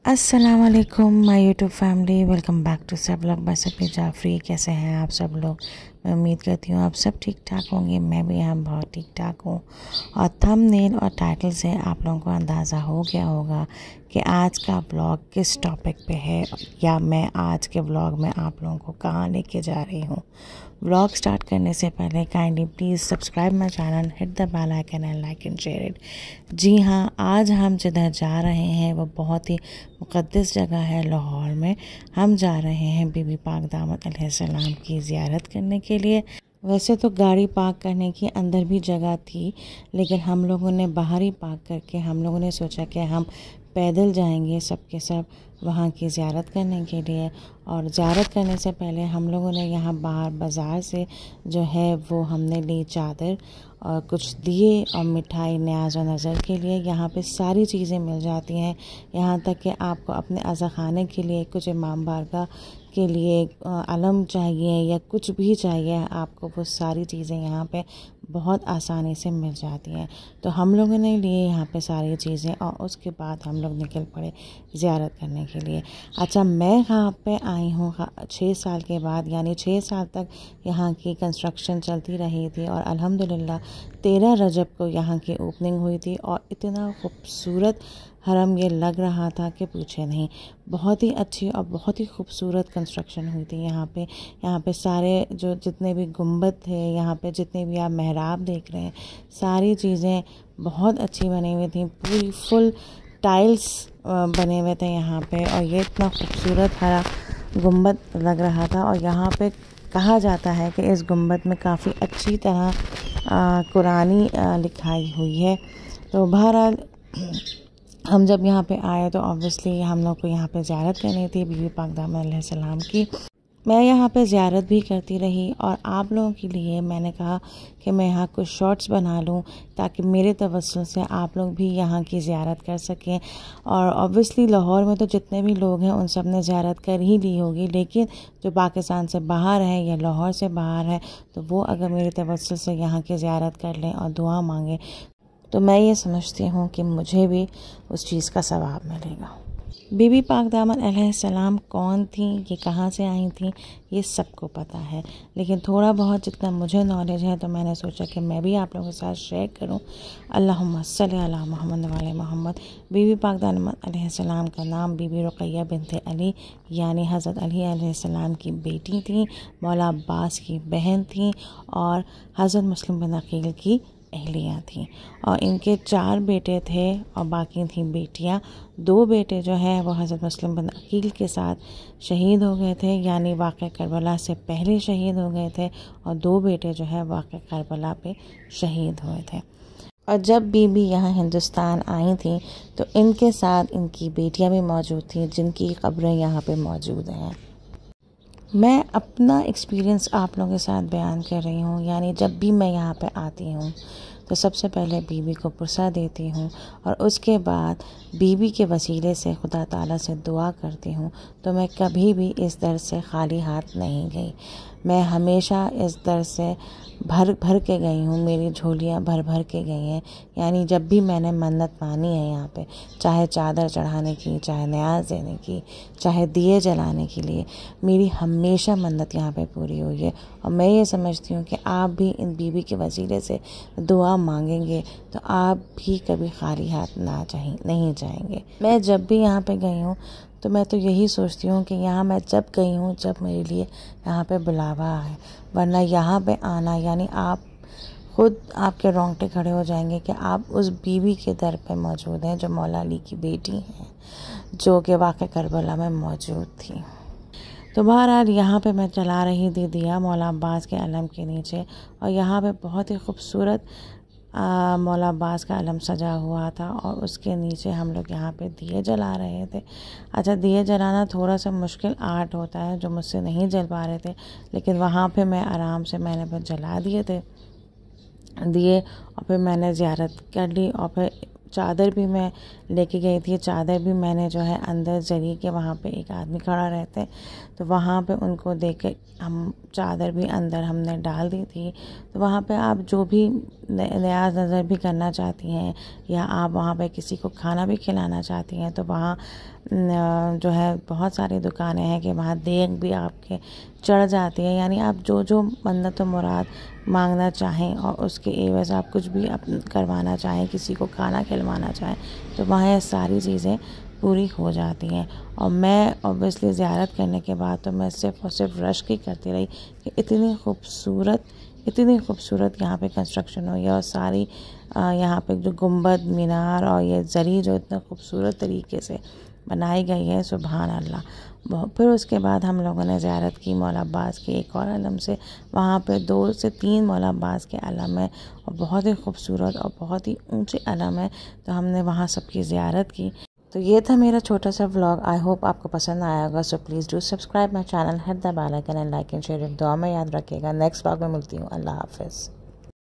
अस्सलाम वालेकुम my YouTube family, welcome back to सब लोग बाय सफ़ी जाफरी। कैसे हैं आप सब लोग? मैं उम्मीद करती हूँ आप सब ठीक ठाक होंगे। मैं भी यहाँ बहुत ठीक ठाक हूँ। और थंबनेल और टाइटल से आप लोगों को अंदाज़ा हो गया होगा कि आज का ब्लॉग किस टॉपिक पे है या मैं आज के ब्लॉग में आप लोगों को कहाँ लेके जा रही हूँ। व्लॉग स्टार्ट करने से पहले kindly please subscribe my channel, hit the bell icon and like and share it. जी हाँ, आज हम जिधर जा रहे हैं वो बहुत ही मुक़द्दस जगह है लाहौर में। हम जा रहे हैं बीबी पाक दामत अलैहिस्सलाम की ज़ियारत करने के लिए। वैसे तो गाड़ी पार्क करने की अंदर भी जगह थी, लेकिन हम लोगों ने बाहर ही पार्क करके हम लोगों ने सोचा कि हम पैदल जाएंगे सब के सब वहाँ की ज़ियारत करने के लिए। और ज़ियारत करने से पहले हम लोगों ने यहाँ बाहर बाज़ार से जो है वो हमने ली चादर और कुछ दिए और मिठाई न्याज़ और नज़र के लिए। यहाँ पे सारी चीज़ें मिल जाती हैं, यहाँ तक कि आपको अपने अज़ा खाने के लिए कुछ इमाम बारगाह के लिए अलम चाहिए या कुछ भी चाहिए, आपको वो सारी चीज़ें यहाँ पे बहुत आसानी से मिल जाती हैं। तो हम लोगों ने लिए यहाँ पे सारी चीज़ें और उसके बाद हम लोग निकल पड़े ज़ियारत करने के लिए। अच्छा, मैं यहाँ पे आई हूँ 6 साल के बाद, यानी 6 साल तक यहाँ की कंस्ट्रक्शन चलती रही थी और अल्हम्दुलिल्लाह 13 रजब को यहाँ की ओपनिंग हुई थी और इतना खूबसूरत हरम ये लग रहा था कि पूछे नहीं। बहुत ही अच्छी और बहुत ही खूबसूरत कंस्ट्रक्शन हुई थी यहाँ पे सारे जो जितने भी गुंबद थे, यहाँ पे जितने भी आप मेहराब देख रहे हैं, सारी चीज़ें बहुत अच्छी बनी हुई थी। पूरी फुल टाइल्स बने हुए थे यहाँ पे और ये इतना खूबसूरत हरा गुंबद लग रहा था। और यहाँ पे कहा जाता है कि इस गुंबद में काफ़ी अच्छी तरह कुरानी लिखाई हुई है। तो बहरहाल हम जब यहाँ पे आए तो ऑब्वियसली हम लोग को यहाँ पे ज़ियारत करनी थी बीबी पाक दामत अलैहिस्सलाम की। मैं यहाँ पे ज़ियारत भी करती रही और आप लोगों के लिए मैंने कहा कि मैं यहाँ कुछ शॉर्ट्स बना लूँ ताकि मेरे तवज्जुह से आप लोग भी यहाँ की ज़ियारत कर सकें। और ऑब्वियसली लाहौर में तो जितने भी लोग हैं उन सब ने ज़ियारत कर ही ली होगी, लेकिन जो पाकिस्तान से बाहर हैं या लाहौर से बाहर हैं तो वो अगर मेरे तवज्जुह से यहाँ की ज़ियारत कर लें और दुआ मांगें तो मैं ये समझती हूँ कि मुझे भी उस चीज़ का सवाब मिलेगा। बीबी पाक दामत अलैहिस्सलाम कौन थी, ये कहाँ से आई थी, ये सबको पता है, लेकिन थोड़ा बहुत जितना मुझे नॉलेज है तो मैंने सोचा कि मैं भी आप लोगों के साथ शेयर करूं। अल्लाहुम्मा सल्ली अला मोहम्मद व अला मोहम्मद। बीबी पाक दामत अलैहिस्सलाम का नाम बीबी रुक़ैया बिन्त अली यानी हज़रत अली अलैहिस्सलाम की बेटी थी, मौला अब्बास की बहन थी और हज़रत मुस्लिम बिन अक़ील की अहलिया थी। और इनके 4 बेटे थे और बाकी थी बेटियां। 2 बेटे जो है वो हज़रत मुस्लिम बिन अक़ील के साथ शहीद हो गए थे, यानी वाक़या करबला से पहले शहीद हो गए थे, और 2 बेटे जो है वाक़या करबला पे शहीद हुए थे। और जब बीबी यहाँ हिंदुस्तान आई थी तो इनके साथ इनकी बेटियां भी मौजूद थी जिनकी कब्रें यहाँ पे मौजूद हैं। मैं अपना एक्सपीरियंस आप लोगों के साथ बयान कर रही हूँ, यानी जब भी मैं यहाँ पे आती हूँ तो सबसे पहले बीबी को पुरसा देती हूँ और उसके बाद बीबी के वसीले से खुदा ताला से दुआ करती हूँ। तो मैं कभी भी इस दर से खाली हाथ नहीं गई, मैं हमेशा इस दर से भर भर के गई हूँ, मेरी झोलियाँ भर भर के गई हैं। यानी जब भी मैंने मन्नत मानी है यहाँ पे, चाहे चादर चढ़ाने की, चाहे न्याज़ देने की, चाहे दिए जलाने के लिए, मेरी हमेशा मन्नत यहाँ पे पूरी हुई है। और मैं ये समझती हूँ कि आप भी इन बीबी के वसीले से दुआ मांगेंगे तो आप भी कभी खाली हाथ नहीं जाएंगे। मैं जब भी यहाँ पे गई हूँ तो मैं तो यही सोचती हूँ कि यहाँ मैं जब गई हूँ जब मेरे लिए यहाँ पे बुलावा है, वरना यहाँ पे आना यानी आप खुद आपके रोंगटे खड़े हो जाएंगे कि आप उस बीबी के दर पे मौजूद हैं जो मौला अली की बेटी हैं, जो कि वाक़या करबला में मौजूद थी। तो बहरहाल यहाँ पे मैं चला रही थी दिया मौला अब्बास के अलम के नीचे, और यहाँ पे बहुत ही खूबसूरत मौला अब्बास का अलम सजा हुआ था और उसके नीचे हम लोग यहाँ पे दिए जला रहे थे। अच्छा, दिए जलाना थोड़ा सा मुश्किल आर्ट होता है जो मुझसे नहीं जल पा रहे थे, लेकिन वहाँ पे मैं आराम से मैंने फिर जला दिए थे दिए और फिर मैंने ज़ियारत कर ली और फिर चादर भी मैं लेके गई थी। चादर भी मैंने जो है अंदर जरी के वहाँ पे एक आदमी खड़ा रहते, तो वहाँ पे उनको देख के हम चादर भी अंदर हमने डाल दी थी। तो वहाँ पे आप जो भी न्याज़ नज़र भी करना चाहती हैं या आप वहाँ पे किसी को खाना भी खिलाना चाहती हैं, तो वहाँ जो है बहुत सारी दुकानें हैं कि वहाँ देग भी आपके चढ़ जाती है। यानी आप जो जो मन्नत और मुराद मांगना चाहें और उसके एवज़ आप कुछ भी करवाना चाहें, किसी को खाना खिलवाना चाहें, तो वहाँ ये सारी चीज़ें पूरी हो जाती हैं। और मैं ऑब्वियसली ज़ियारत करने के बाद तो मैं सिर्फ़ और सिर्फ रश्क ही करती रही कि इतनी खूबसूरत यहाँ पे कंस्ट्रक्शन हुई है। और सारी यहाँ पे जो गुंबद मीनार और ये जरी जो इतना खूबसूरत तरीके से बनाई गई है, सुभान अल्लाह। फिर उसके बाद हम लोगों ने ज़ियारत की मौला अब्बास के एक और अलम से। वहाँ पे 2 से 3 मौला अब्बास के अलम है और बहुत ही खूबसूरत और बहुत ही ऊंचे अलम है, तो हमने वहाँ सबकी ज़ियारत की। तो ये था मेरा छोटा सा व्लॉग। आई होप आपको पसंद आया होगा। So please do subscribe my channel, hit the bell icon and like and share. दुआ में याद रखिएगा। नेक्स्ट व्लॉग में मिलती हूँ। अल्लाह हाफ़िज़।